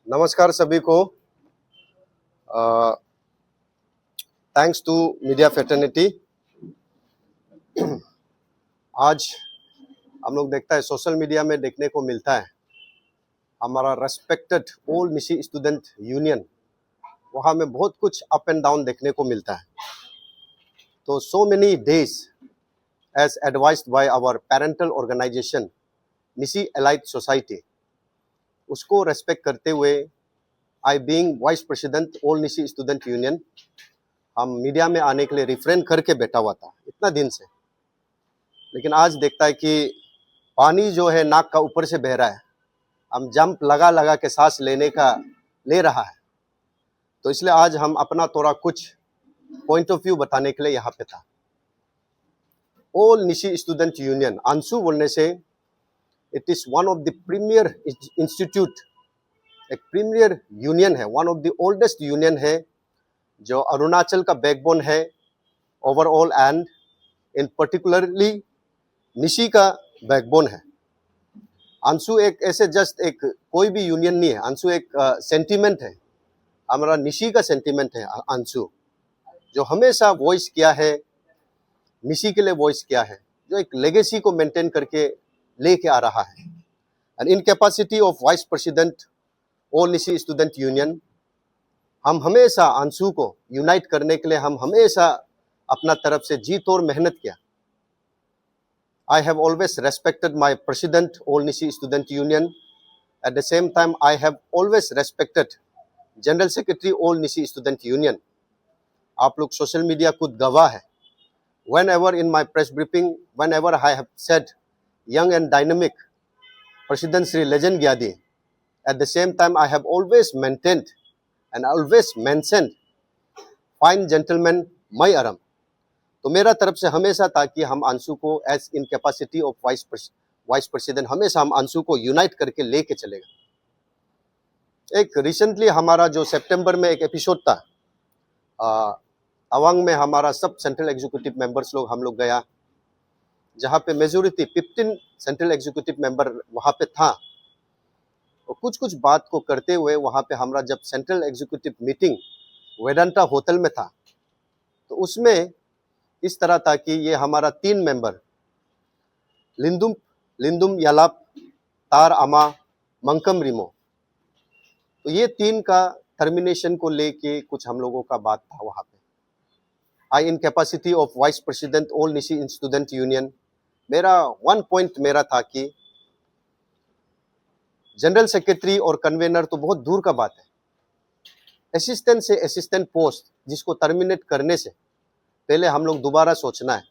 नमस्कार सभी को। Thanks to media fraternity. आज हम लोग देखता है सोशल मीडिया में देखने को मिलता है हमारा respected old Nishi student union, वहाँ में बहुत कुछ अप एंड डाउन देखने को मिलता है। तो so many days as advised by our parental organization Nishi elite society, उसको रेस्पेक्ट करते हुए I being vice president old Nishi student union, हम मीडिया में आने के लिए रिफ्रेन करके बैठा हुआ था इतना दिन से। लेकिन आज देखता है कि पानी जो है नाक का ऊपर से बह रहा है, हम जंप लगा लगा के सांस ले रहा है। तो इसलिए आज हम अपना थोड़ा कुछ पॉइंट ऑफ व्यू बताने के लिए यहाँ पे था। ऑल निशी स्टूडेंट यूनियन आंसू बोलने से it is one of the premier institute, एक प्रीमियर यूनियन है, one of the oldest union है जो अरुणाचल का बैकबोन है overall, and in particularly Nishi का बैकबोन है। आंसू एक ऐसे जस्ट एक कोई भी यूनियन नहीं है, आंसू एक सेंटीमेंट है, हमारा निशी का सेंटीमेंट है। आंसू जो हमेशा वॉइस किया है, निशी के लिए वॉइस किया है, जो एक लेगेसी को मेंटेन करके लेके आ रहा है। And in capacity of vice president all Nishi student union, हम हमेशा आंसू को यूनाइट करने के लिए हम हमेशा अपना तरफ से जी तोड़ मेहनत किया। I have always respected my president all Nishi Student Union. At the same time, I have always respected General Secretary all Nishi Student Union. आप लोग सोशल मीडिया खुद गवाह है। Whenever in my press briefing, whenever I have said young and dynamic President Sri Legend Gyadi, at the same time I have always maintained and always mentioned fine gentleman Mai Aram. तो मेरा तरफ से हमेशा था कि हम आंसू को as in capacity of vice president हमेशा हम आंसू को यूनाइट करके लेके चलेगा। एक रिसेंटली हमारा जो सितंबर में एक एपिसोड था, तवांग में हमारा सब सेंट्रल एग्जीक्यूटिव मेंबर्स लोग हम लोग गया, जहाँ पे मेजोरिटी 15 सेंट्रल एग्जीक्यूटिव मेंबर वहाँ पे था। और कुछ बात को करते हुए वहाँ पे हमारा जब central executive meeting Vedanta hotel में था, तो उसमें इस तरह था कि ये हमारा 3 मेंबर लिंदुम यालाप, तार आमा, मंकम रिमो, तो ये 3 का टर्मिनेशन को लेके कुछ हम लोगों का बात था वहाँ पे। I in capacity of vice president all Nishi student union, मेरा 1 पॉइंट मेरा था कि जनरल सेक्रेटरी और कन्वेनर तो बहुत दूर का बात है, असिस्टेंट से असिस्टेंट पोस्ट जिसको टर्मिनेट करने से पहले हम लोग दोबारा सोचना है,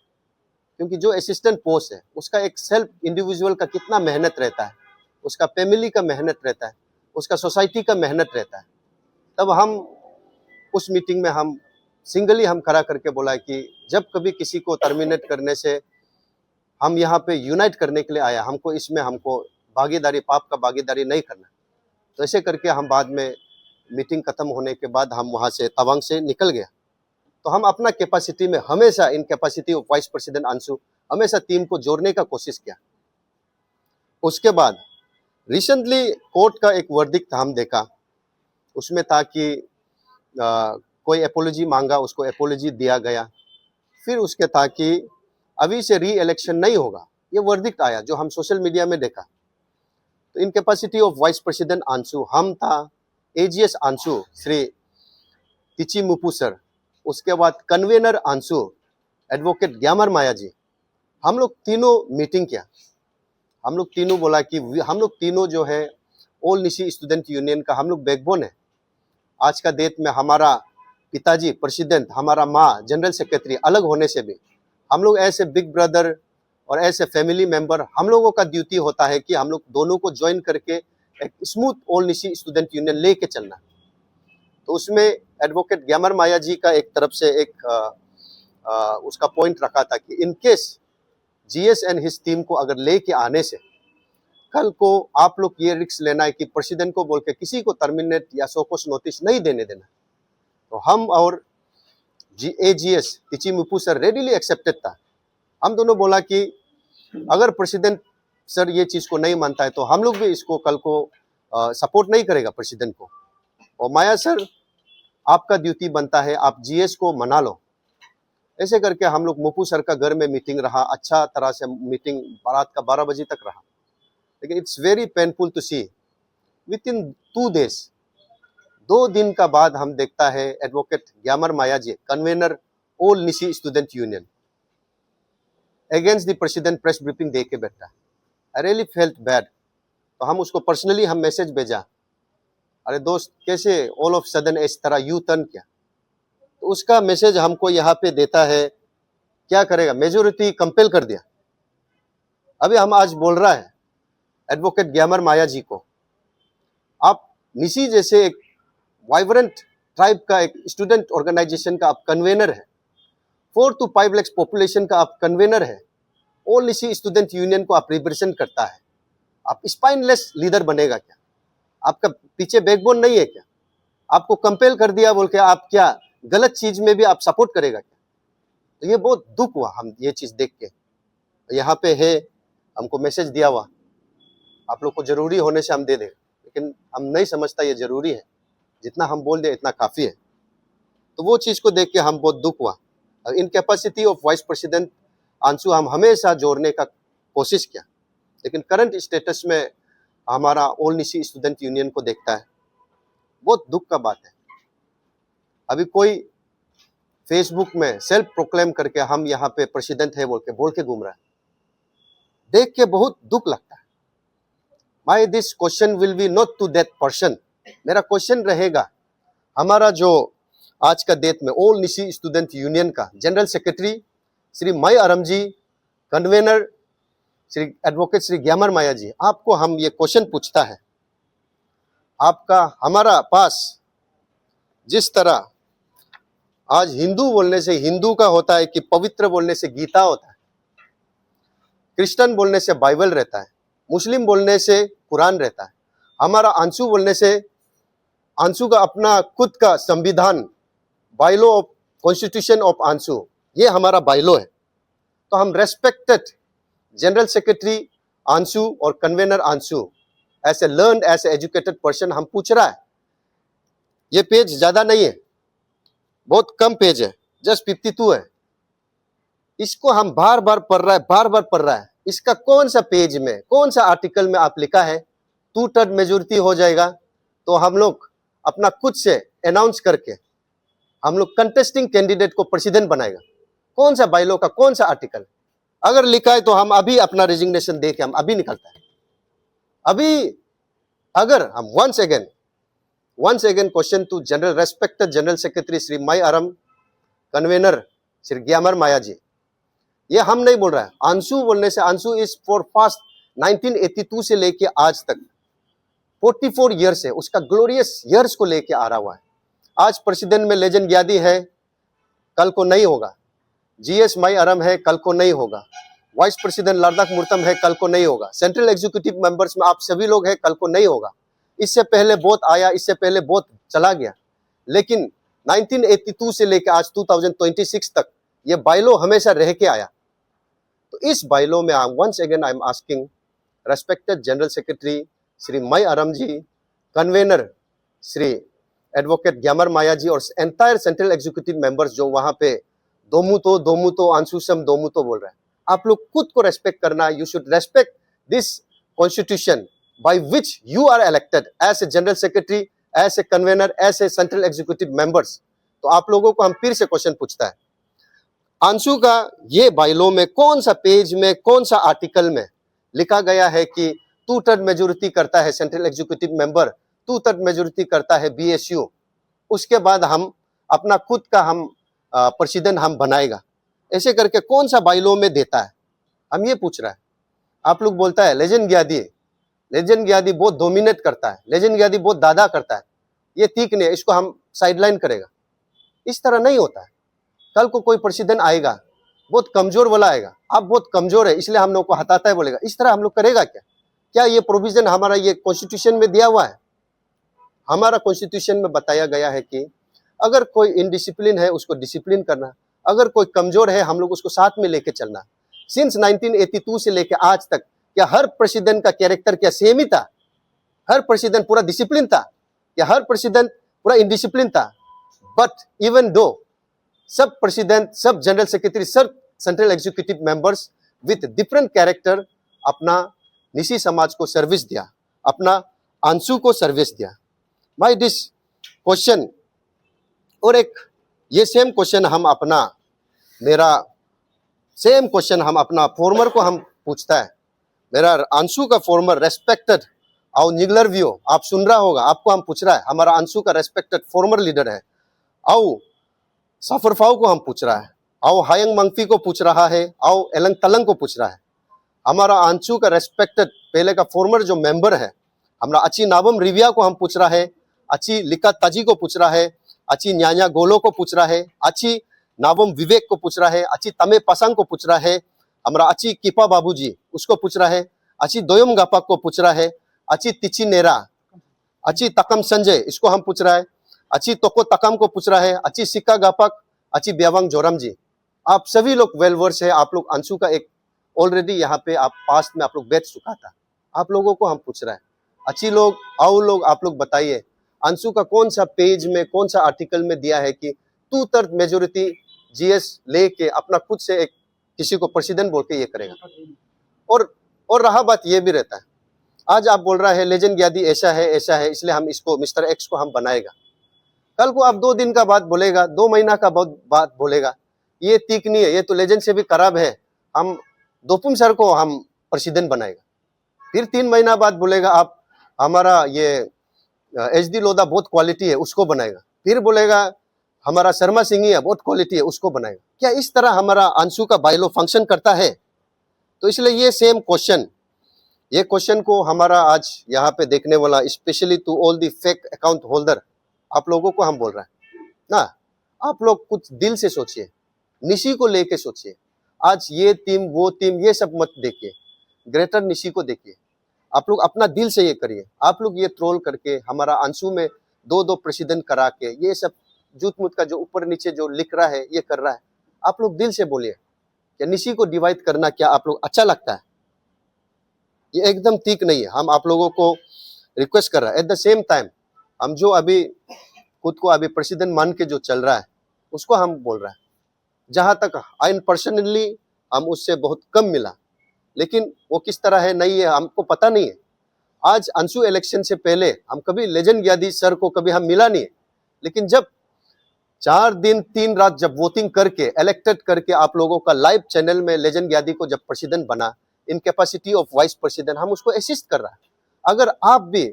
क्योंकि जो असिस्टेंट पोस्ट है उसका एक सेल्फ इंडिविजुअल का कितना मेहनत रहता है, उसका फैमिली का मेहनत रहता है, उसका सोसाइटी का मेहनत रहता है। तब हम उस मीटिंग में हम सिंगली हम खड़ा करके बोला है कि जब कभी किसी को टर्मिनेट करने से हम यहाँ पे यूनाइट करने के लिए आया, हमको भागीदारी, पाप का भागीदारी नहीं करना। तो ऐसे करके हम बाद में मीटिंग खत्म होने के बाद हम वहाँ से तवांग से निकल गया। तो हम अपना कैपेसिटी में हमेशा इन कैपेसिटी ऑफ वाइस प्रेसिडेंट आंसू हमेशा टीम को जोड़ने का कोशिश किया। उसके बाद रिसेंटली कोर्ट का एक वर्डिक्ट हम देखा, उसमें था कि कोई एपोलॉजी मांगा, उसको एपोलॉजी दिया गया। फिर उसके था कि अभी से री इलेक्शन नहीं होगा, ये वर्डिक्ट आया जो हम सोशल मीडिया में देखा। तो इन कैपेसिटी ऑफ वाइस प्रेसिडेंट आंसू हम था, एजीएस आंसू श्री तिची मुपू सर, उसके बाद कन्वेनर आंसू एडवोकेट ग्यामर माया जी, हम लोग तीनों मीटिंग किया। हम लोग तीनों बोला कि हम लोग तीनों जो है ऑल निशी स्टूडेंट यूनियन का हम लोग बैकबोन है। आज का डेट में हमारा पिताजी प्रेसिडेंट, हमारा माँ जनरल सेक्रेटरी अलग होने से भी हम लोग ऐसे बिग ब्रदर और ऐसे फैमिली मेंबर, हम लोगों का ड्यूटी होता है कि हम लोग दोनों को ज्वाइन करके एक smooth all Nishi student union लेके चलना। तो उसमें एडवोकेट ग्यामर माया जी का एक तरफ से एक उसका पॉइंट रखा था कि in case GS and his team को अगर लेके आने से कल को आप लोग ये रिस्क लेना है कि प्रेसिडेंट को बोल के किसी को टर्मिनेट या सोकोस नोटिस नहीं देने देना। तो हम और एजीएस तिची मुपू सर रेडीली एक्सेप्टेड था। हम दोनों बोला कि अगर प्रेसिडेंट सर ये चीज़ को नहीं मानता है तो हम लोग भी इसको कल को सपोर्ट नहीं करेगा प्रेसिडेंट को। और माया सर, आपका ड्यूटी बनता है, आप जीएस को मना लो। ऐसे करके हम लोग मुपू सर का घर में मीटिंग रहा, अच्छा तरह से मीटिंग रात का 12 बजे तक रहा। लेकिन it's very painful to see within 2 days, 2 दिन का बाद हम देखता है advocate Gyamar Maya ji, convener all Nishi student union, against the president press briefing दे के बैठा। I really felt bad. तो हम उसको पर्सनली हम मैसेज भेजा, अरे दोस्त कैसे ऑल ऑफ सडन इस तरह यू टर्न किया। तो उसका मैसेज हमको यहाँ पे देता है, क्या करेगा, मेजोरिटी कंपेल कर दिया। अभी हम आज बोल रहा है एडवोकेट ग्यामर माया जी को, आप निशी जैसे एक वाइब्रेंट ट्राइब का एक स्टूडेंट ऑर्गेनाइजेशन का आप कन्वेनर है, 4 to 5 lakhs पॉपुलेशन का आप कन्वेनर है, ऑल निशी स्टूडेंट यूनियन को आप रिप्रेजेंट करता है, आप स्पाइनलेस लीडर बनेगा क्या? आपका पीछे बैकबोन नहीं है क्या? आपको कंपेल कर दिया बोल के आप क्या गलत चीज में भी आप सपोर्ट करेगा क्या? तो ये बहुत दुख हुआ हम ये चीज देख के। यहाँ पे है, हमको मैसेज दिया हुआ, आप लोग को जरूरी होने से हम दे दें, लेकिन हम नहीं समझता ये जरूरी है, जितना हम बोल दे इतना काफी है। तो वो चीज को देख के हम बहुत दुख हुआ। इन कैपेसिटी ऑफ वाइस प्रेसिडेंट आंसू हम हमेशा जोड़ने का कोशिश किया, लेकिन करंट स्टेटस में हमारा ऑल निशी स्टूडेंट यूनियन को देखता है, बहुत दुख का बात है। अभी कोई फेसबुक में सेल्फ प्रोक्लेम करके हम यहाँ पे प्रेसिडेंट है बोल के घूम रहा है, देख के बहुत दुख लगता है। My this question will be not to that person, मेरा क्वेश्चन रहेगा हमारा जो आज का डेट में ऑल निशी स्टूडेंट यूनियन का general secretary Shri Mai Aram ji, convener Shri advocate Shri Gyamar Maya ji, आपको हम ये क्वेश्चन पूछता है, आपका हमारा पास जिस तरह आज हिंदू बोलने से हिंदू का होता है कि पवित्र बोलने से गीता होता है, क्रिश्चियन बोलने से बाइबल रहता है, मुस्लिम बोलने से कुरान रहता है, हमारा आंसू बोलने से आंसू का अपना खुद का संविधान, बाइलो ऑफ कॉन्स्टिट्यूशन ऑफ आंसू, ये हमारा बाइलो है। तो हम रेस्पेक्टेड जनरल सेक्रेटरी आंसू और convener ANSU as a learn as a educated person हम पूछ रहा है, ये पेज ज्यादा नहीं है, बहुत कम पेज है, जस्ट 52 है, इसको हम बार बार पढ़ रहा है, इसका कौन सा पेज में कौन सा आर्टिकल में आप लिखा है 2/3 मेजोरिटी हो जाएगा तो हम लोग अपना खुद से अनाउंस करके हम लोग कंटेस्टिंग कैंडिडेट को प्रेसिडेंट बनाएगा? कौन सा बाइलो का कौन सा आर्टिकल? अगर लिखा है तो हम अभी अपना रेजिग्नेशन दे के हम अभी निकलता है। अभी अगर हम once again question to general respected general secretary Shri Mai Aram, convener Shri Gyamar Maya ji, ये हम नहीं बोल रहा है, आंसू बोलने से आंसू इज फॉर पास्ट 1982 से लेके आज तक 44 ईयर्स है, उसका ग्लोरियस ईयर्स को लेके आ रहा हुआ है। आज प्रेसिडेंट में लेजेंड ग्यादी है, कल को नहीं होगा, जीएस मई अरम है, कल को नहीं होगा, वाइस प्रेसिडेंट लद्दाख मुर्तम है, कल को नहीं होगा, सेंट्रल एग्जीक्यूटिव मेंबर्स में आप सभी लोग हैं, कल को नहीं होगा। इससे पहले बहुत आया, इससे पहले बहुत चला गया, लेकिन 1982 से लेकर आज 2026 तक ये बाइलो हमेशा रह के आया। तो इस बाइलो में once again I am asking respected general secretary Shri Mai Aram ji, convener Shri advocate Gyamar Maya ji और एंटायर सेंट्रल एग्जीक्यूटिव मेंबर्स जो वहां पे दोमुतो आंसुसम दोमुतो बोल रहे हैं, आप लोग खुद को रेस्पेक्ट करना। You should respect this constitution by which you are elected as a general secretary, as a convener, as a central executive members। तो आप लोगों को हम फिर से क्वेश्चन पूछता है, आंसू का ये बाइलो में कौन सा पेज में कौन सा आर्टिकल में लिखा गया है कि 2/3 मेजोरिटी करता है सेंट्रल एग्जीक्यूटिव मेंबर, 2/3 मेजोरिटी करता है बीएसयू, उसके बाद हम अपना खुद का हम प्रेसिडेंट हम बनाएगा? ऐसे करके कौन सा बाइलो में देता है? हम ये पूछ रहा है। आप लोग बोलता है लेजेंड ग्यादी बहुत डोमिनेट करता है, लेजेंड ग्यादी बहुत दादा करता है, ये ठीक नहीं है, इसको हम साइडलाइन करेगा। इस तरह नहीं होता है। कल को कोई प्रेसिडेंट आएगा, बहुत कमजोर वाला आएगा, आप बहुत कमजोर है इसलिए हम लोग को हटाता है बोलेगा, इस तरह हम लोग करेगा क्या? क्या ये प्रोविजन हमारा ये कॉन्स्टिट्यूशन में दिया हुआ है? हमारा कॉन्स्टिट्यूशन में बताया गया है कि अगर कोई इनडिसिप्लिन है उसको डिसिप्लिन करना, अगर कोई कमजोर है हम लोग उसको साथ में लेके चलना। सिंस 1982 से लेके आज तक क्या हर प्रेसिडेंट का कैरेक्टर क्या सेम ही था? हर प्रेसिडेंट पूरा डिसिप्लिन था या हर प्रेसिडेंट पूरा इनडिसिप्लिन था। बट इवन दो सब प्रेसिडेंट, सब जनरल सेक्रेटरी, सब central executive members with different character अपना निशी समाज को सर्विस दिया, अपना अंशु को सर्विस दिया। माय दिस क्वेश्चन, और एक ये सेम क्वेश्चन हम अपना, मेरा सेम क्वेश्चन हम अपना फॉर्मर को हम पूछता है। मेरा अंशु का फॉर्मर रेस्पेक्टेड और निगलर व्यू, आप सुन रहा होगा, आपको हम पूछ रहा है, हमारा अंशु का रेस्पेक्टेड फॉर्मर लीडर है, आओ सफरफाओ को हम पूछ रहा है, आओ हायंग मंगफी को पूछ रहा है, आओ एलंग तलंग को पूछ रहा है। हमारा अंशु का रेस्पेक्टेड पहले का फॉर्मर जो मेंबर है, हमारा अच्छी नाबम रिविया को हम पूछ रहा है, अच्छी लिका ताजी को पूछ रहा है, अच्छी न्यान्या गोलो को पूछ रहा है, अच्छी नाबम विवेक को पूछ रहा है, अच्छी तमे पसंग को पूछ रहा है, हमारा अच्छी किपा बाबूजी उसको पूछ रहा है, अच्छी दोयम गापक को पूछ रहा है, अच्छी तिची नेरा, अच्छी तकम संजय इसको हम पूछ रहा है, अच्छी तोको तकम को पूछ रहा है, अच्छी सिक्का गापक, अच्छी ब्यावांग जोरम जी। आप सभी लोग वेल वर्स है, आप लोग अंशु का एक ऑलरेडी यहाँ पे आप पास्ट में आप लोग बैठ चुका था, आप लोगों को हम पूछ रहा है, अच्छी लोग आओ लोग आप लोग बताइए अंशु का कौन सा पेज में कौन सा आर्टिकल में दिया है कि 2/3 मेजोरिटी जीएस लेके अपना खुद से एक किसी को प्रेसिडेंट बोल के ये करेगा। और रहा बात ये भी रहता है, आज आप बोल रहा है लेजेंड ग्यादी ऐसा है इसलिए हम इसको मिस्टर एक्स को हम बनाएगा, कल को आप 2 दिन का बात बोलेगा, 2 महीना का बात बोलेगा, ये ठीक नहीं है, ये तो लेजेंड से भी खराब है, हम दोपुम सर को हम प्रेसिडेंट बनाएगा। फिर 3 महीना बाद बोलेगा आप हमारा ये एचडी लोधा बहुत क्वालिटी है उसको बनाएगा, फिर बोलेगा हमारा शर्मा सिंह है बहुत क्वालिटी है उसको बनाएगा। क्या इस तरह हमारा अंशु का बायलो फंक्शन करता है? तो इसलिए ये सेम क्वेश्चन, ये क्वेश्चन को हमारा आज यहाँ पे देखने वाला specially to all the fake account holder आप लोगों को हम बोल रहे हैं ना, आप लोग कुछ दिल से सोचिए, निशी को लेके सोचिए। आज ये टीम वो टीम ये सब मत देखिए, ग्रेटर निशी को देखिए, आप लोग अपना दिल से ये करिए। आप लोग ये ट्रोल करके हमारा अंशु में 2-2 प्रेसिडेंट करा के ये सब जूत मुत का जो ऊपर नीचे जो लिख रहा है ये कर रहा है, आप लोग दिल से बोलिए कि निशी को डिवाइड करना क्या आप लोग अच्छा लगता है? ये एकदम ठीक नहीं है। हम आप लोगों को रिक्वेस्ट कर रहा है, एट द सेम टाइम हम जो अभी खुद को अभी प्रेसिडेंट मान के जो चल रहा है उसको हम बोल रहा है, जहां तक आइन पर्सनली हम उससे बहुत कम मिला, लेकिन वो किस तरह है नहीं है हमको पता नहीं है। आज अंशु इलेक्शन से पहले हम कभी लेजेंड ग्यादी सर को कभी हम मिला नहीं है, लेकिन जब 4 दिन 3 रात जब वोटिंग करके इलेक्टेड करके आप लोगों का लाइव चैनल में लेजेंड ग्यादी को जब प्रेसिडेंट बना इन कैपेसिटी ऑफ वाइस प्रेसिडेंट, हम उसको असिस्ट कर रहा है। अगर आप भी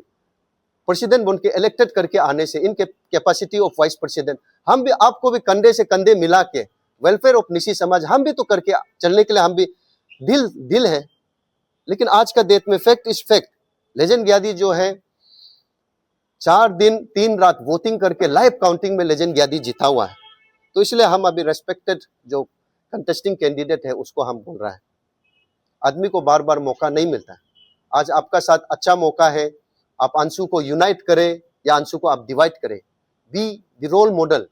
प्रेसिडेंट बन के इलेक्टेड करके आने से इन कैपेसिटी ऑफ वाइस प्रेसिडेंट, हम भी आपको भी कंधे से कंधे मिला के वेलफेयर ऑफ निशी समाज हम भी तो करके चलने के लिए हम भी दिल है। लेकिन आज का डेट में फैक्ट इज फैक्ट, लेजेंड ग्यादी जो है 4 दिन 3 रात वोटिंग करके लाइव काउंटिंग में लेजेंड ग्यादी जीता हुआ है। तो इसलिए हम अभी रेस्पेक्टेड जो कंटेस्टिंग कैंडिडेट है उसको हम बोल रहा है, आदमी को बार बार मौका नहीं मिलता है। आज आपका साथ अच्छा मौका है, आप अंशु को यूनाइट करें या अंशु को आप डिवाइड करें, बी द रोल मॉडल,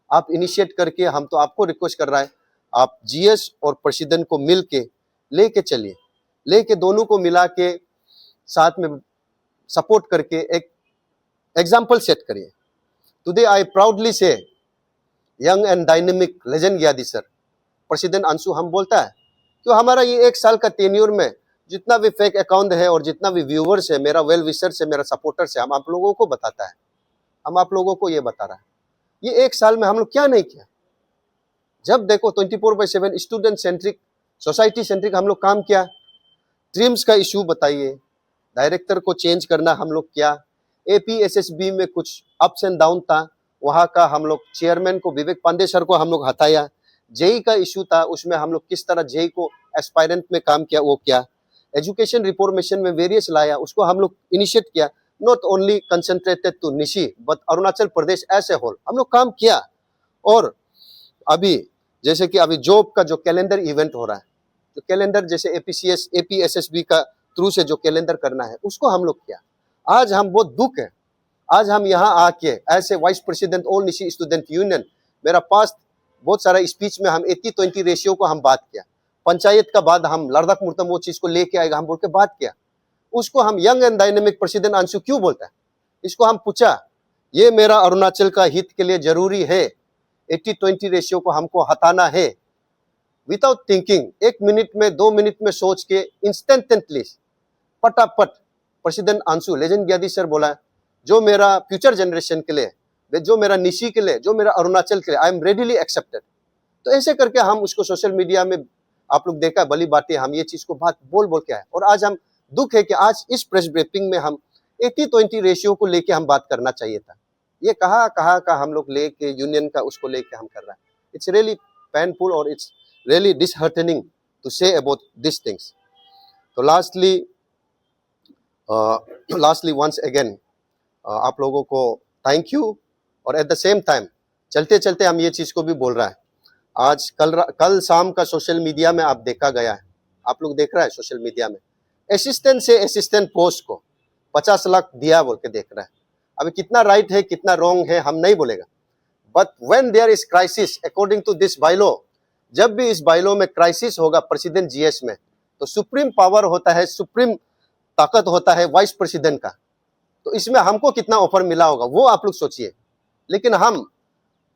आप इनिशिएट करके। हम तो आपको रिक्वेस्ट कर रहा है, आप जीएस और प्रेसिडेंट को मिल के लेके चलिए, लेके दोनों को मिला के साथ में सपोर्ट करके एक एग्जाम्पल सेट करिए। Today I proudly say young and dynamic legend Gyadi sir president Anshu हम बोलता है, तो हमारा ये 1 साल का टेन्योर में जितना भी फेक अकाउंट है और जितना भी व्यूवर्स है, मेरा वेल विशर्स है, मेरा सपोर्टर्स है, हम आप लोगों को बताता है, हम आप लोगों को ये बता रहा है ये 1 साल में हम लोग क्या नहीं किया। जब देखो 24/7 स्टूडेंट सेंट्रिक सोसाइटी सेंट्रिक हम लोग काम किया। ट्रिम्स का इशू बताइए, डायरेक्टर को चेंज करना हम लोग किया, एपीएसएसबी में कुछ अप्स एंड डाउन था, वहाँ का हम लोग चेयरमैन को विवेक पांडे सर को हम लोग हटाया। जेई का इशू था, उसमें हम लोग किस तरह जेई को एस्पायरेंट में काम किया वो किया। एजुकेशन रिफॉर्मेशन में वेरियस लाया, उसको हम लोग इनिशिएट किया, not only concentrated to Nishi but Arunachal Pradesh as a whole हम लोग काम किया। और अभी जैसे कि अभी जॉब का जो कैलेंडर इवेंट हो रहा है, जो कैलेंडर जैसे एपीसीएस एपीएसएसबी का थ्रू से जो कैलेंडर करना है उसको हम लोग किया। आज हम बहुत दुख है, आज हम यहाँ आके ऐसे vice president all Nishi student union, मेरा पास्ट बहुत सारा स्पीच में हम 80-20 रेशियो को हम बात किया, पंचायत का बाद हम लड़दक मुर्तम वो चीज को लेके आएगा हम बोल के बात किया। उसको हम young and dynamic president Anshu क्यों बोलता है? इसको हम पूछा, ये मेरा अरुणाचल का हित के लिए जरूरी है, 80-20 रेशियो को हमको हटाना है। विदाउट थिंकिंग 1 मिनट में 2 मिनट में सोच के इंस्टेंटली फटाफट president Anshu legend Gyadi sir बोला, जो मेरा फ्यूचर जनरेशन के लिए, जो मेरा निशी के लिए, जो मेरा अरुणाचल के लिए, आई एम रेडीली एक्सेप्टेड। तो ऐसे करके हम उसको सोशल मीडिया में आप लोग देखा भली बातें, हम ये चीज को बात बोल बोल के आए। और आज हम दुख है कि आज इस प्रेस ब्रीफिंग में हम 80-20 रेशियो को लेके हम बात करना चाहिए था। ये कहा का हम लोग लेके यूनियन का उसको लेके हम कर रहा है। इट्स रियली पेनफुल और it's really disheartening to say about this things. तो लास्टली वंस अगेन आप लोगों को थैंक यू। और एट द सेम टाइम चलते चलते हम ये चीज को भी बोल रहा है, आज कल शाम का सोशल मीडिया में आप देखा गया है, आप लोग देख रहा है सोशल मीडिया में, असिस्टेंट से असिस्टेंट पोस्ट को 50 लाख दिया बोल के देख रहा है। अभी कितना राइट है कितना रॉन्ग है हम नहीं बोलेगा, but when there is crisis according to this bylaw, जब भी इस बायलॉ में क्राइसिस होगा प्रेसिडेंट जीएस में, तो सुप्रीम पावर होता है, सुप्रीम ताकत होता है वाइस प्रेसिडेंट का। तो इसमें हमको कितना ऑफर मिला होगा वो आप लोग सोचिए। लेकिन हम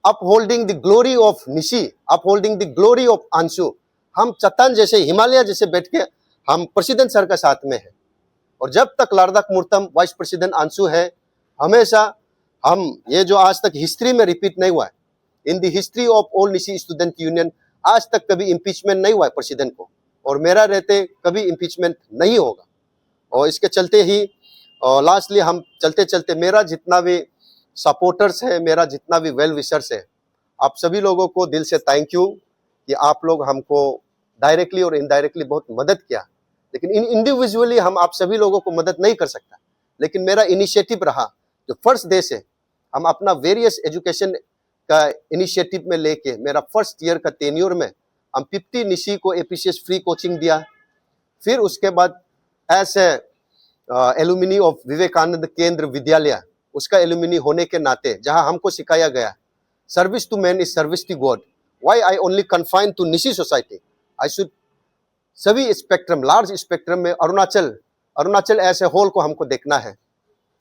upholding the glory of Nishi, upholding the glory of Anshu, हम चट्टान जैसे हिमालय जैसे बैठ के हम प्रेसिडेंट सर के साथ में है। और जब तक लार्दाक मुर्तम वाइस प्रेसिडेंट अंशु है, हमेशा हम ये जो आज तक हिस्ट्री में रिपीट नहीं हुआ है, in the history of all Nishi student union आज तक कभी इम्पीचमेंट नहीं हुआ है प्रेसिडेंट को, और मेरा रहते कभी इम्पीचमेंट नहीं होगा। और इसके चलते ही लास्टली हम चलते चलते मेरा जितना भी सपोर्टर्स है, मेरा जितना भी वेल विशर्स है, आप सभी लोगों को दिल से थैंक यू कि आप लोग हमको डायरेक्टली और इनडायरेक्टली बहुत मदद किया। लेकिन इंडिविजुअली हम आप सभी लोगों को मदद नहीं कर सकता, लेकिन मेरा इनिशिएटिव रहा जो फर्स्ट डे से हम अपना वेरियस एजुकेशन का इनिशिएटिव में लेके मेरा फर्स्ट ईयर का टेन्योर में हम 50 निशी को एपीसीएस फ्री कोचिंग दिया। फिर उसके बाद एज एलुमिनी ऑफ विवेकानंद केंद्र विद्यालय, उसका एलुमिनी होने के नाते जहां हमको सिखाया गया service to man is service to God, why I only confine to Nishi society, I should सभी स्पेक्ट्रम, लार्ज स्पेक्ट्रम में अरुणाचल एज ए होल को हमको देखना है।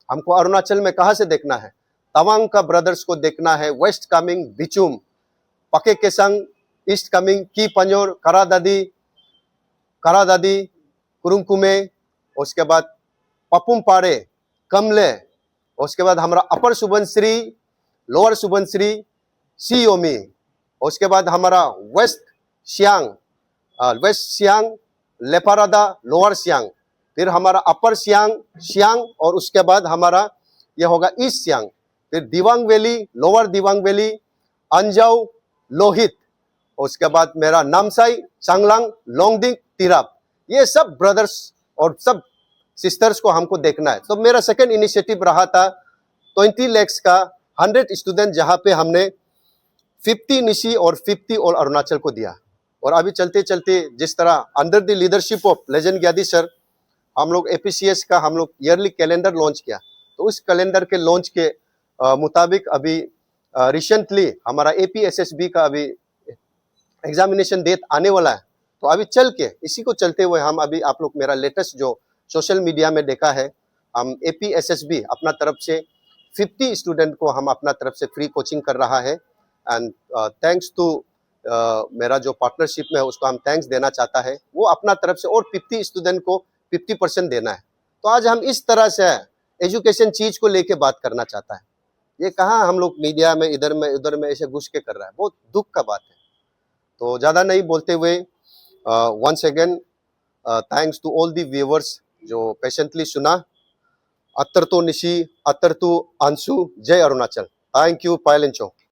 हमको अरुणाचल में कहाँ से देखना है, तवांग का ब्रदर्स को देखना है, वेस्ट कामिंग बिचुम, पके केसंग, ईस्ट कामिंग की पंजोर, करादादी कुरुंकुमे, उसके बाद पपुम पाड़े, कमले, उसके बाद हमारा अपर सुबनश्री, लोअर सुबनश्री, सियोमी, उसके बाद हमारा वेस्ट सियांग, लेपारादा, लोअर सियांग, फिर हमारा अपर सियांग, और उसके बाद हमारा ये होगा ईस्ट सियांग, फिर Dibang valley, lower Dibang valley, Anjaw, Lohit, उसके बाद मेरा नामसाई, चांगलांग, लोंगडिंग, तिराप, ये सब ब्रदर्स और सब सिस्टर्स को हमको देखना है। तो मेरा सेकंड इनिशिएटिव रहा था 20 लाख का 100 स्टूडेंट, जहां पे हमने 50 निशी और 50 ऑल अरुणाचल को दिया। और अभी चलते चलते जिस तरह under the leadership of legend Gyadi sir हम लोग एपीसीएस का हम लोग ईयरली कैलेंडर लॉन्च किया, तो उस कैलेंडर के लॉन्च के मुताबिक अभी रिसेंटली हमारा एपीएसएसबी का अभी एग्जामिनेशन डेट आने वाला है। तो अभी चल के इसी को चलते हुए हम अभी आप लोग मेरा लेटेस्ट जो सोशल मीडिया में देखा है, हम एपीएसएसबी अपना तरफ से 50 स्टूडेंट को हम अपना तरफ से फ्री कोचिंग कर रहा है। एंड थैंक्स टू मेरा जो पार्टनरशिप में है उसको हम थैंक्स देना चाहता है, वो अपना तरफ से और 50 स्टूडेंट को 50% देना है। तो आज हम इस तरह से एजुकेशन चीज को लेके बात करना चाहता है। ये कहाँ हम लोग मीडिया में इधर में उधर में ऐसे घुस के कर रहा है, बहुत दुख का बात है। तो ज़्यादा नहीं बोलते हुए once again thanks to all the viewers जो पेशेंटली सुना। अत्तर तो निशी, अत्तर तो अंशु, जय अरुणाचल। Thank you पायलेंचो।